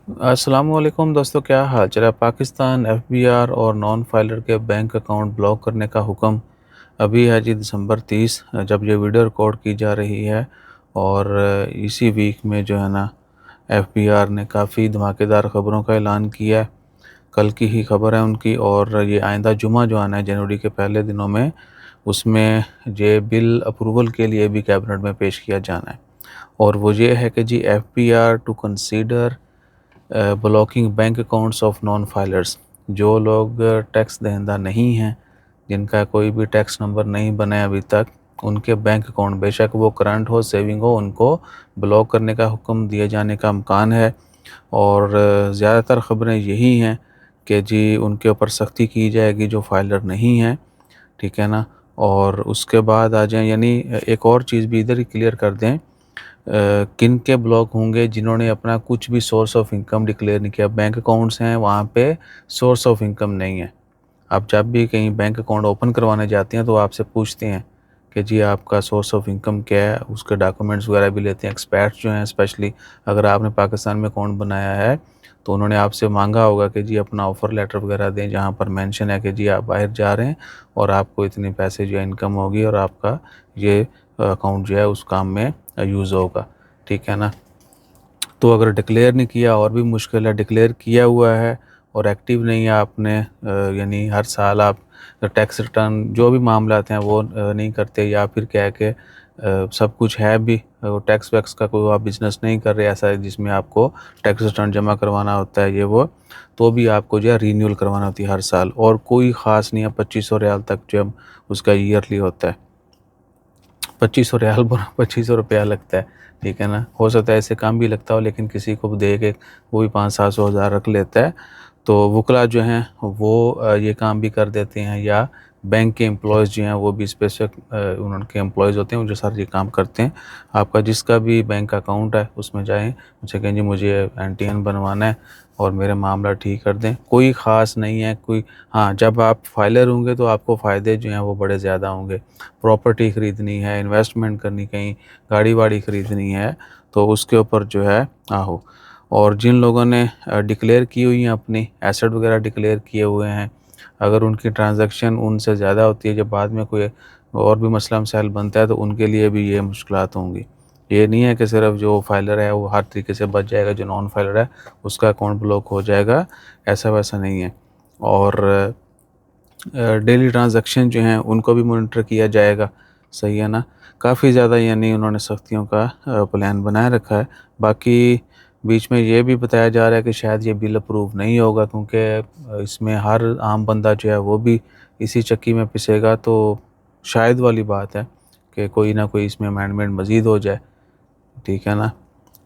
अस्सलाम वालेकुम दोस्तों, क्या हाल चाल है। पाकिस्तान एफबीआर और नॉन फाइलर के बैंक अकाउंट ब्लॉक करने का हुक्म अभी है जी दिसंबर 30 जब ये वीडियो रिकॉर्ड की जा रही है। और इसी वीक में जो है ना एफबीआर ने काफ़ी धमाकेदार ख़बरों का ऐलान किया है। कल की ही खबर है उनकी, और ये आइंदा जुमा जो आना है जनवरी के पहले दिनों में, उसमें ये बिल अप्रूवल के लिए भी कैबिनेट में पेश किया जाना है। और वो ये है कि जी FBR to consider blocking bank accounts of non filers. जो लोग टैक्स दहिंदा नहीं हैं, जिनका कोई भी टैक्स नंबर नहीं बना है अभी तक, उनके बैंक अकाउंट बेशक वो करंट हो सेविंग हो, उनको ब्लॉक करने का हुक्म दिए जाने का इम्कान है। और ज़्यादातर ख़बरें यही हैं कि जी उनके ऊपर सख्ती की जाएगी जो फाइलर नहीं हैं, ठीक है ना। और उसके बाद आ जाएँ, यानी एक और चीज़ भी इधर ही क्लियर कर दें, किन के ब्लॉक होंगे जिन्होंने अपना कुछ भी सोर्स ऑफ इनकम डिक्लेयर नहीं किया। बैंक अकाउंट्स हैं, वहाँ पे सोर्स ऑफ इनकम नहीं है। आप जब भी कहीं बैंक अकाउंट ओपन करवाने जाते हैं तो आपसे पूछते हैं कि जी आपका सोर्स ऑफ इनकम क्या है, उसके डॉक्यूमेंट्स वगैरह भी लेते हैं। एक्सपर्ट्स जो हैं, स्पेशली अगर आपने पाकिस्तान में अकाउंट बनाया है तो उन्होंने आपसे मांगा होगा कि जी अपना ऑफ़र लेटर वगैरह दें, जहाँ पर मेंशन है कि जी आप बाहर जा रहे हैं और आपको इतने पैसे जो है इनकम होगी और आपका ये अकाउंट जो है उस काम में यूज़ होगा, ठीक है ना। तो अगर डिक्लेयर नहीं किया और भी मुश्किल है, डिक्लेयर किया हुआ है और एक्टिव नहीं है आपने, यानी हर साल आप टैक्स रिटर्न जो भी मामलात हैं वो नहीं करते, या फिर क्या है कि सब कुछ है भी, टैक्स वैक्स का कोई आप बिज़नेस नहीं कर रहे ऐसा है जिसमें आपको टैक्स रिटर्न जमा करवाना होता है ये वो, तो भी आपको जो है रीन्यूअल करवाना होती है हर साल। और कोई ख़ास नहीं है, 2500 रियाल तक जो उसका ईयरली होता है। 2500 रियाल बोला, 2500 रुपया लगता है, ठीक है ना। हो सकता है इससे कम भी लगता हो, लेकिन किसी को दे के वो भी 500-700 हज़ार रख लेता है। तो वकला जो हैं वो ये काम भी कर देते हैं, या बैंक के एम्प्लॉयज़ जो हैं वो भी स्पेसिफिक उनके एम्प्लॉयज़ होते हैं वो जो सारे ये काम करते हैं। आपका जिसका भी बैंक अकाउंट है उसमें जाएँ, उनसे कहें जी मुझे एनटीएन बनवाना है और मेरा मामला ठीक कर दें। कोई ख़ास नहीं है कोई। हाँ, जब आप फाइलर होंगे तो आपको फ़ायदे जो हैं वो बड़े ज़्यादा होंगे। प्रॉपर्टी ख़रीदनी है, इन्वेस्टमेंट करनी, कहीं गाड़ी-वाड़ी ख़रीदनी है, तो उसके ऊपर जो है आहो। और जिन लोगों ने डिक्लेयर की हुई हैं अपनी एसेट वगैरह डिक्लेयर किए हुए हैं, अगर उनकी ट्रांज़ैक्शन उनसे ज़्यादा होती है, जब बाद में कोई और भी मसला मसाइल बनता है तो उनके लिए भी ये मुश्किलात होंगी। ये नहीं है कि सिर्फ़ जो फाइलर है वो हर तरीके से बच जाएगा, जो नॉन फाइलर है उसका अकाउंट ब्लॉक हो जाएगा, ऐसा-वैसा नहीं है। और डेली ट्रांज़ैक्शन जो हैं उनको भी मॉनिटर किया जाएगा, सही है ना। काफ़ी ज़्यादा यानी उन्होंने सख्तियों का प्लान बनाए रखा है। बाकी बीच में ये भी बताया जा रहा है कि शायद ये बिल अप्रूव नहीं होगा, क्योंकि इसमें हर आम बंदा जो है वो भी इसी चक्की में पिसेगा। तो शायद वाली बात है कि कोई ना कोई इसमें अमेंडमेंट मज़ीद हो जाए, ठीक है ना।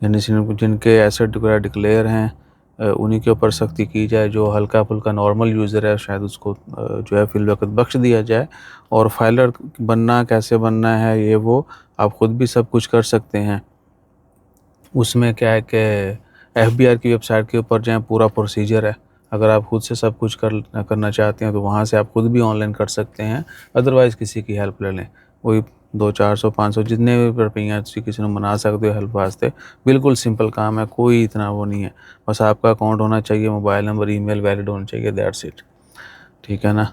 यानी जिनके एसेट वगैरह डिक्लेयर हैं उन्हीं के ऊपर सख्ती की जाए। जो हल्का-फुल्का नॉर्मल यूज़र है शायद उसको जो है फ़िलवक़्त बख्श दिया जाए। और फाइलर बनना कैसे बनना है ये वो आप ख़ुद भी सब कुछ कर सकते हैं। उसमें क्या है कि एफबीआर की वेबसाइट के ऊपर जाएँ, पूरा प्रोसीजर है। अगर आप खुद से सब कुछ करना चाहते हैं तो वहाँ से आप खुद भी ऑनलाइन कर सकते हैं, अदरवाइज़ किसी की हेल्प ले लें। वही 200, 400, 500 जितने भी रुपया किसी ने मना सकते हो हेल्प वास्ते, बिल्कुल सिंपल काम है, कोई इतना वो नहीं है। बस आपका अकाउंट होना चाहिए, मोबाइल नंबर, ईमेल वैलिड होना चाहिए, दैट्स इट, ठीक है ना।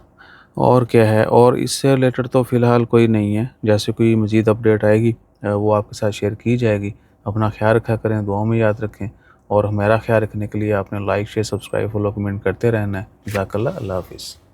और क्या है, और इससे रिलेटेड तो फ़िलहाल कोई नहीं है। जैसे कोई मज़ीद अपडेट आएगी वो आपके साथ शेयर की जाएगी। अपना ख़्याल रखा करें, दुआओं में याद रखें। और हमारा ख़्याल रखने के लिए आपने like, share, subscribe, follow, comment करते रहना है। जज़ाकल्लाह, अल्लाह हाफ़िज़।